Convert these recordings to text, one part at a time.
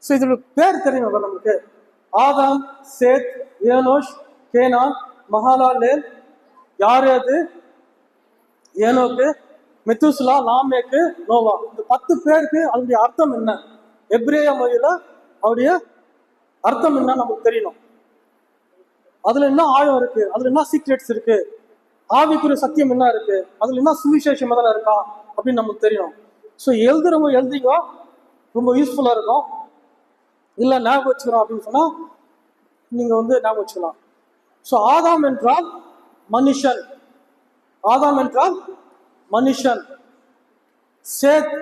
So இதோட பேர் தெரியும் நமக்கு. ஆதாம், சேத், ஏனோஷ், கேனான், மகாலாலேல், யாரேது, ஏனோக்கு, மெத்துசலா, லாமேக்கு, நோவா. இந்த 10 பேருக்கு அதனுடைய அர்த்தம் என்ன, எப்ரேய மொழியில அவருடைய அர்த்தம் என்ன நமக்கு தெரியணும். அதுல என்ன ஆழம் இருக்கு, அதுல என்ன சீக்ரெட்ஸ் இருக்கு, ஆவிக்குரிய சத்தியம் என்ன இருக்கு, அதுல என்ன சுவிசேஷம் எதனா இருக்கா அப்படின்னு நமக்கு தெரியணும். ஸோ எழுதுறவங்க எழுதிங்க, ரொம்ப யூஸ்ஃபுல்லா இருக்கும். இல்லை ஞாபகம் வச்சுக்கிறோம் அப்படின்னு சொன்னா நீங்க ஞாபகம் வச்சுக்கலாம். ஸோ ஆதாம் என்றால் மனுஷன், ஆதாம் என்றால் மனுஷன். சேத்,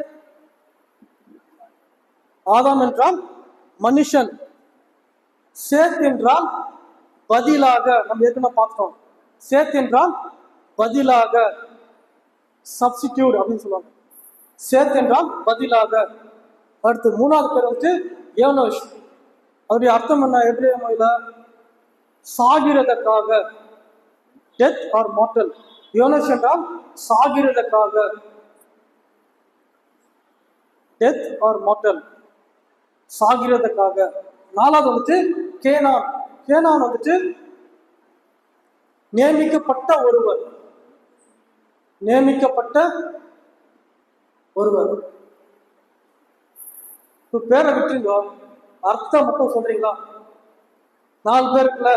ஆதாம் என்றால் மனுஷன். சேத் என்றால் பதிலாக, நம்ம ஏற்கனவே பார்த்தோம். சேத் என்றால் பதிலாக, சப்ஸ்டிடியூட் அப்படின்னு சொல்லுவாங்க. சேத் என்றால் பதிலாக. அடுத்து 3வது பேர் ஏனோஷ். அவருடைய அர்த்தம் என்ன எபிரேய மொழியில, சாகிறதற்காக, டெத் ஆர் மார்டல். ஏனோஷ் என்றால் சாகிறதற்காக, டெத் ஆர் மார்டல், சாகிறதற்காக. 4வது கேனான். கேனான் நியமிக்கப்பட்ட ஒருவர், நியமிக்கப்பட்ட ஒருவர். பேரை விட்டுருங்க, அர்த்தம் மட்டும் சொல்றீங்களா? 4 பேருக்குல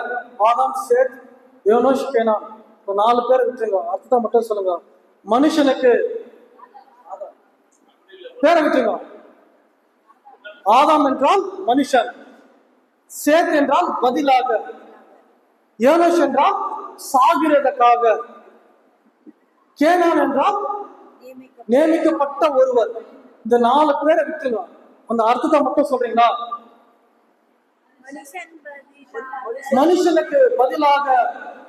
ஆதாம், சேத், ஏனோஷ், கேனான். 4 பேர் விட்டுருங்க, அர்த்தம் மட்டும் சொல்லுங்க. மனுஷனுக்கு பேரை விட்டுருங்க. ஆதாம் என்றால் மனுஷன், சேத் என்றால் பதிலாக, ஏனோஷ் என்றால் சாகிறதற்காக, கேனான் என்றால் நியமிக்கப்பட்ட ஒருவர். இந்த 4 பேரை விட்டுருங்க, அந்த அர்த்தத்தை மட்டும் சொல்றீங்களா? மனுஷனுக்கு பதிலாக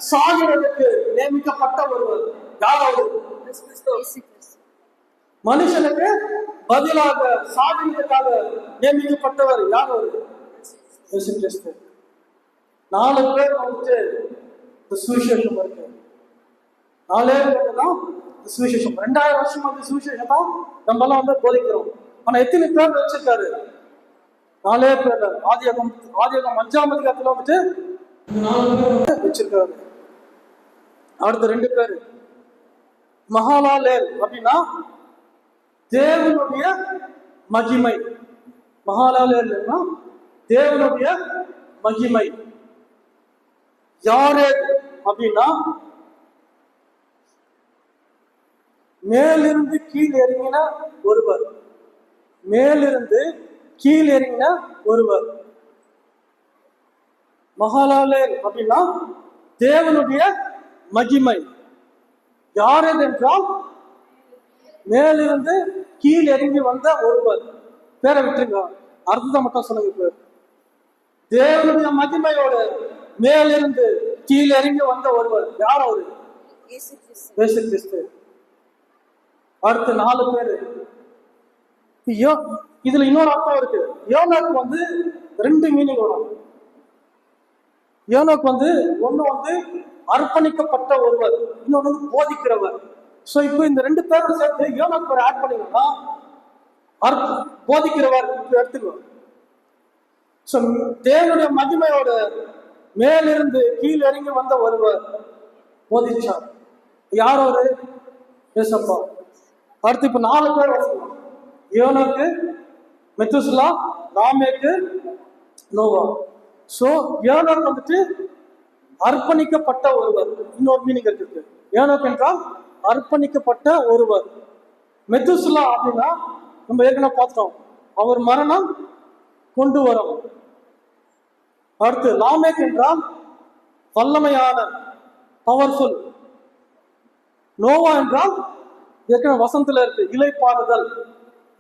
சாகிறதுக்கு நியமிக்கப்பட்ட ஒருவர் யாராவது? மனுஷனுக்கு பதிலாக சாகிறதுக்காக நியமிக்கப்பட்டவர் யாராவது? இயேசு கிறிஸ்து. 4 பேர் சுவிசேஷம் இருக்கு. 4 பேர் தான் சுவிசேஷம். 2000 வருஷம் அந்த சுவிசேஷம் தான் நம்ம எல்லாம் போதிக்கிறோம். ஆனா எத்தனை பேர் வச்சிருக்காரு? 4 பேர். ஆதியாகமம் 5ஆம் அதிகாரத்துல 4 பேர் வச்சிருக்காரு. அடுத்த 2 பேர் மகாலாலேல் அப்படின்னா தேவனுடைய மகிமை. மகாலாலேல்னா தேவனுடைய மகிமை. யாரேத் அப்படின்னா மேலிருந்து கீழ் இறங்கின ஒருவர், மேலிருந்து கீழ் இறங்கின ஒருவர். மகாலாலேல் அப்படின்னா தேவனுடைய மகிமை. யாரேத் என்றால் மேலிருந்து கீழ் இறங்கி வந்த ஒருவர். பேரை விட்டுருங்க, அர்த்தத்தை மட்டும் சொல்லுங்க. பேர் தேவனுடைய மகிமையோடு மேலிருந்து கீழ் இறங்கி வந்த ஒருவர் யார்? அவரு இயேசு கிறிஸ்து. அடுத்து 4 பேரு. இதுல இன்னொரு அர்த்தம் இருக்கு. யோனாக்கு 2 மீனிங் வரும். யோனாக்கு ஒண்ணு அர்ப்பணிக்கப்பட்ட ஒருவர், இன்னொன்னு போதிக்கிறவர். சோ இப்போ இந்த 2 பேரும் சேர்த்து யோனாக்கு ஒரு ஆட் பண்ணீங்கன்னா போதிக்கிறவர் எடுத்துக்குவோம். சோ தேவனுடைய மகிமையோட மேலிருந்து கீழ் இறங்கி வந்த ஒருவர் போதிச்சார். யார் அவரு? ஏசப்பா. அடுத்து இப்ப 4 பேர் வச்சுக்கலாம். யோனாக்கு, மெத்துசலா, லாமேக்கு, நோவா. சோ யோனாக்கு அர்ப்பணிக்கப்பட்ட ஒருவர். இன்னொரு மீனிங் இருக்கு. யோனாக்கு என்றால் அர்ப்பணிக்கப்பட்ட ஒருவர். மெத்துசலா அப்படின்னா நம்ம ஏற்கனவே பார்த்தோம், அவர் மரணம் கொண்டு வரும். அடுத்து லாமேக் என்றால் வல்லமையான, பவர்ஃபுல். நோவா என்றால் ஏற்கனவே வசந்தத்துல இருக்கு, இலைப்பாறுதல்.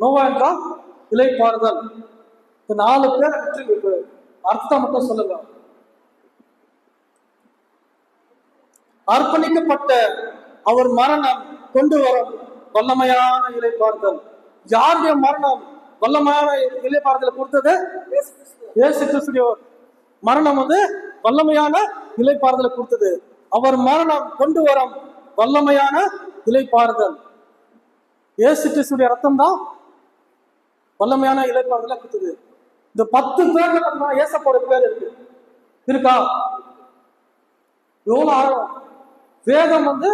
நோவா என்றால் இலைப்பாறுதல். இந்த 4 பேர் அர்த்தம் மட்டும் சொல்லுங்க. அர்ப்பணிக்கப்பட்ட, அவர் மரணம் கொண்டு வரும் வல்லமையான இலைப்பாறுதல். யாருடைய மரணம் வல்லமையான இலைப்பாறுதலை கொடுத்தது? இயேசு கிறிஸ்துவின் மரணம் வல்லமையான இலைப்பாறுதலை கொடுத்தது. அவர் மரணம் கொண்டு வரும் வல்லமையான இலைப்பாறுதல். இயேசு கிறிஸ்துவின் ரத்தம் தான் வல்லமையான இலைப்பாறுதலை கொடுத்தது. இந்த 10 பேர்ல பார்த்தீங்கன்னா ஏசப்பாவோட பேர் இருக்கு. இருக்கா? எவ்வளவு ஆழம்! வேதம் வந்து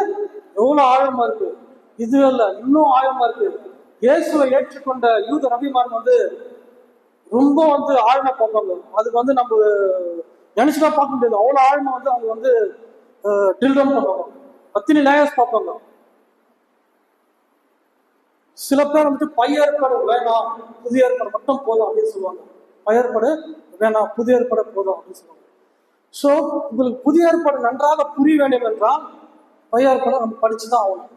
எவ்வளவு ஆழமா இருக்கு. இது இல்ல, இன்னும் ஆழமா இருக்கு. இயேசுவை ஏற்றுக்கொண்ட யூத நபிமார்கள் வந்து ரொம்ப வந்து ஆழமா பார்ப்பாங்க. அதுக்கு வந்து நம்ம நினைச்சுதான் பார்க்க முடியாது. அவ்வளவு ஆழமா வந்து அவங்க வந்து ட்ரில்டம் பண்ணுவாங்க. அத்தனை லேயர்ஸ் பார்ப்பாங்க. சில பேர் வந்துட்டு பழைய ஏற்பாடு வேணாம், புதிய ஏற்பாடு மட்டும் போதும் அப்படின்னு சொல்லுவாங்க. பழைய ஏற்பாடு வேணாம், புதிய ஏற்பாடு போதும் அப்படின்னு சொல்லுவாங்க. ஸோ உங்களுக்கு புதிய ஏற்பாடு நன்றாக புரிய வேண்டும் என்றால் பழைய ஏற்பாடு நம்ம படிச்சுதான் ஆகணும்.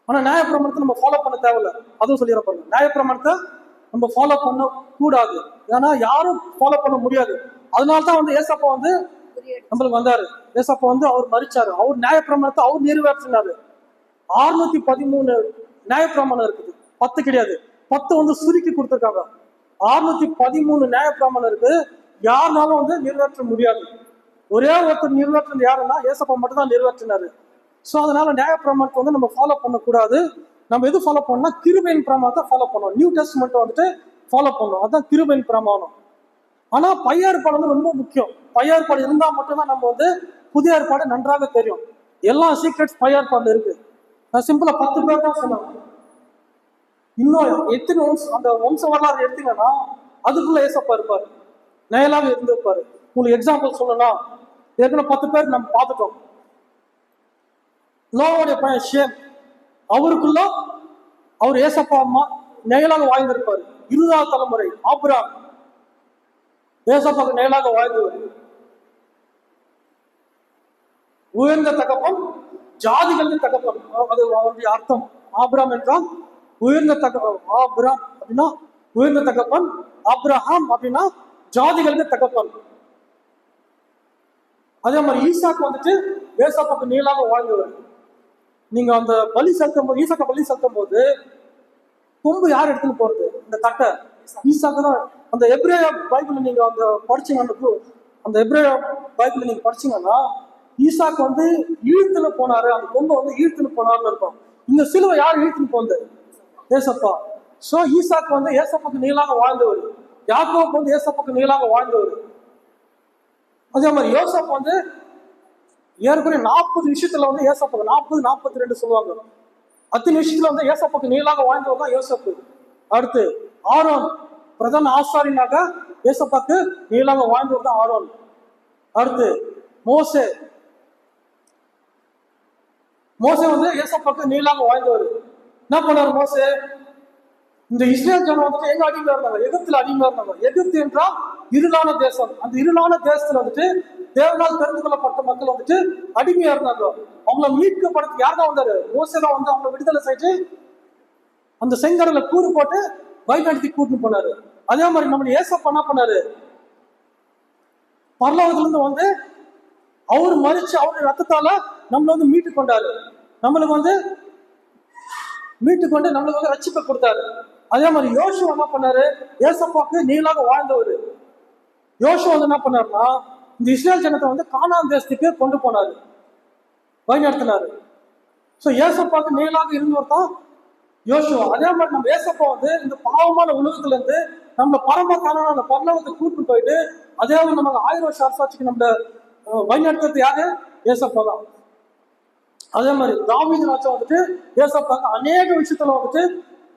ஆனா நியாயப்பிரமாணத்தை நம்ம ஃபாலோ பண்ண தேவையில்லை. அதுவும் சொல்லிடுறப்பாங்க. நியாயப்பிரமாணத்தை நம்ம ஃபாலோ பண்ண கூடாது. ஏன்னா யாரும் ஃபாலோ பண்ண முடியாது. அதனால்தான் வந்து ஏசப்பா வந்து நம்மளுக்கு வந்தாரு. ஏசப்பா வந்து அவர் மரிச்சாரு. அவர் நியாயப்பிரமாணத்தை அவர் நிறைவேற்றினாரு. 613 நியாயப்பிரமாணம் இருக்குது, 10 கிடையாது. 10 வந்து சுருக்கி கொடுத்துருக்காங்க. 613 நியாயப்பிரமாணம் இருக்கு. யாருனாலும் வந்து நிறைவேற்ற முடியாது. ஒரே ஒருத்தர் நிறைவேற்றது யாருன்னா ஏசப்பா மட்டும் தான் நிறைவேற்றினாரு. ஸோ அதனால நியாயப்பிரமாணத்தை வந்து நம்ம ஃபாலோ பண்ணக்கூடாது. நம்ம எது ஃபாலோ பண்ணோம்னா கிருபையின் பிரமாணத்தை ஃபாலோ பண்ணணும். நியூ டெஸ்ட்மெண்ட் வந்துட்டு ஃபாலோ பண்ணணும். அதுதான் கிருபையின் பிரமாணம். ஆனா பழைய ஏற்பாடு வந்து ரொம்ப முக்கியம். பழைய ஏற்பாடு இருந்தா மட்டும்தான் நம்ம வந்து புதிய ஏற்பாடு நன்றாக தெரியும். எல்லா சீக்ரெட்ஸ் பழைய ஏற்பாடுல இருக்கு. நான் சிம்பிளா 10 பேர் தான் சொன்னேன். இன்னும் எத்தனை அந்த வம்ச வரலாறு எடுத்தீங்கன்னா அதுக்குள்ள ஏசப்பா இருப்பாரு, நிழலாக இருந்திருப்பாரு. உங்களுக்கு எக்ஸாம்பிள் சொல்லணும்னா ஏற்கனவே 10 பேர் நம்ம பார்த்துட்டோம். நோவோடைய பையன் ஷேம், அவருக்குள்ள அவர் ஏசப்பா அம்மா நிழலாக வாழ்ந்திருப்பாரு. 20ஆவது தலைமுறை ஆபிரகாம் ஏசப்பாக்கு நிழலாக வாழ்ந்தவர். உயர்ந்த தகப்பன், ஜாதிகளின் தகப்பன். அது அவருடைய அர்த்தம். ஆபிரகாம் என்றால் உயர்ந்த தகப்பன். ஆபிரகாம் அப்படின்னா உயர்ந்த தகப்பன். ஆபிரகாம் அப்படின்னா ஜாதிகளுக்கு தகப்பன். அதே மாதிரி ஈசாக்கு வந்துட்டு ஏசப்பாக்கு நீளாக வாழ்ந்தவர். நீங்க அந்த பலி செலுத்தும் போது, ஈசாக்க பலி செலுத்தும் போது கொம்பு யார் எடுத்துன்னு போறது? இந்த தட்டை ஈசாக்கு தான். அந்த எப்ரேய பைபிள் நீங்க அந்த படிச்சீங்கன்னா, அந்த எப்ரேய பைபிள் நீங்க படிச்சீங்கன்னா ஈசாக்கு வந்து இழுத்துன்னு போனாரு, அந்த கொம்பை வந்து இழுத்துன்னு போனாருன்னு இருக்கும். இந்த சிலுவை யார் இழுத்துன்னு போனது? ஏசப்பா. ஸோ ஈசாக்கு வந்து ஏசப்பாக்கு நீளாக வாழ்ந்தவர். யாக்கோபு வந்து ஏசப்பாக்கு நீளாக வாழ்ந்தவர். அதே மாதிரி யோசப் வந்து ஏற்கனவே 40 விஷயத்துல வந்து ஏசப்பாக்கு 40-42 சொல்லுவாங்க. அத்தனை விஷயத்துல வந்து ஏசப்பாக்கு நீளாக வாழ்ந்தவர் தான் யோசப்பு. அடுத்து ஆரோன் பிரதான ஆசாரியனாக ஏசப்பாக்கு நீளாக வாழ்ந்தவர் தான் ஆரோன். அடுத்து மோசே. மோசே வந்து ஏசப்பாக்கு நீளாக வாழ்ந்தவர். என்ன பண்ணாரு மோசே? இந்த இஸ்ரேல் ஜனம் வந்துட்டு எங்க அடிமையா இருந்தாங்க? எகிப்துல அடிமையா இருந்தாங்க. எகிப்து என்றால் இருளான தேசம். அந்த இருளான தேசத்துல வந்துட்டு தேவனால் தெரிந்து கொள்ளப்பட்ட மக்கள் வந்துட்டு அடிமையா இருந்தாங்க. அவங்கள மீட்கப்படுத்தி யார் தான் வந்தாரு? மோசே தான் வந்து அவங்களை விடுதலை செஞ்சு அந்த செங்கடல கூறு போட்டு வழிநடத்தி கூட்டிட்டு போனாரு. அதே மாதிரி நம்மள ஏசப்பா என்ன பண்ணாரு? பரலோகத்துல இருந்து வந்து அவர் மறிச்சு அவருடைய ரத்தத்தால நம்மள வந்து மீட்டு கொண்டாரு. நம்மளுக்கு வந்து மீட்டு கொண்டு நம்மளுக்கு வந்து ரட்சிப்பை கொடுத்தாரு. அதே மாதிரி யோசுவா என்ன பண்ணாரு? ஏசப்பாக்கு நீளாக வாழ்ந்தவர். யோசுவா வந்து என்ன பண்ணாருன்னா இந்த இஸ்ரேல் ஜனத்தை வந்து கானான் தேசத்துக்கு கொண்டு போனாரு, வழிநடத்தினாரு. ஸோ ஏசப்பாக்கு நீளாக இருந்தவர் தான் யோசுவா. அதே மாதிரி நம்ம ஏசப்பா வந்து இந்த பாவமான உலகத்துல இருந்து நம்மள பரம காணான அந்த பரலோகத்தை கூட்டு போயிட்டு அதே மாதிரி நமக்கு 1000 வருஷம் அரசாட்சிக்கு நம்மள வழிநடத்துறது யாரு? ஏசப்பா தான். அதே மாதிரி தாவீது ராஜா வந்துட்டு ஏசப்பாக்கு அநேக விஷயத்துல வந்துட்டு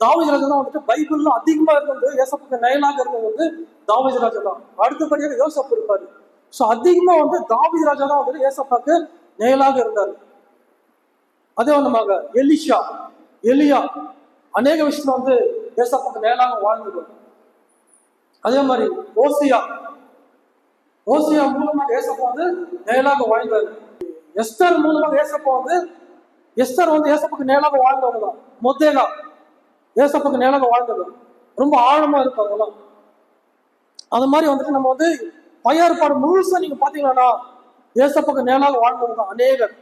தாவீது ராஜா தான் வந்துட்டு பைபிள்ல அதிகமா இருந்தது. ஏசப்பாக்கு நிழலாக இருந்தது வந்து தாவீது ராஜா தான். அடுத்தபடியாக யோசப் இருப்பாரு. ஸோ அதிகமா வந்து தாவீது ராஜா தான் வந்துட்டு ஏசப்பாக்கு நிழலாக இருந்தாரு. அதே விதமாக எலியா அநேக விஷயத்துல வந்து ஏசப்பாக்கு நிழலாக வாழ்ந்தது. அதே மாதிரி ஓசியா மூலமாக ஏசப்பா வந்து நிழலாக வாழ்ந்தாரு. எஸ்தர் மூலமாக ஏசப்பா வந்து எஸ்தர் வந்து ஏசப்பாக்கு நிழலாக வாழ்ந்தவங்க தான். மொத்தேகா ஏசப்பாக்கு நிழலாக வாழ்ந்தது. ரொம்ப ஆழமா இருக்கும் அதெல்லாம். அது மாதிரி வந்துட்டு நம்ம வந்து பழைய ஏற்பாடு முழுசா நீங்க பாத்தீங்கன்னா ஏசப்பாக்கு நிழலாக வாழ்ந்தவங்க தான் அநேகர்.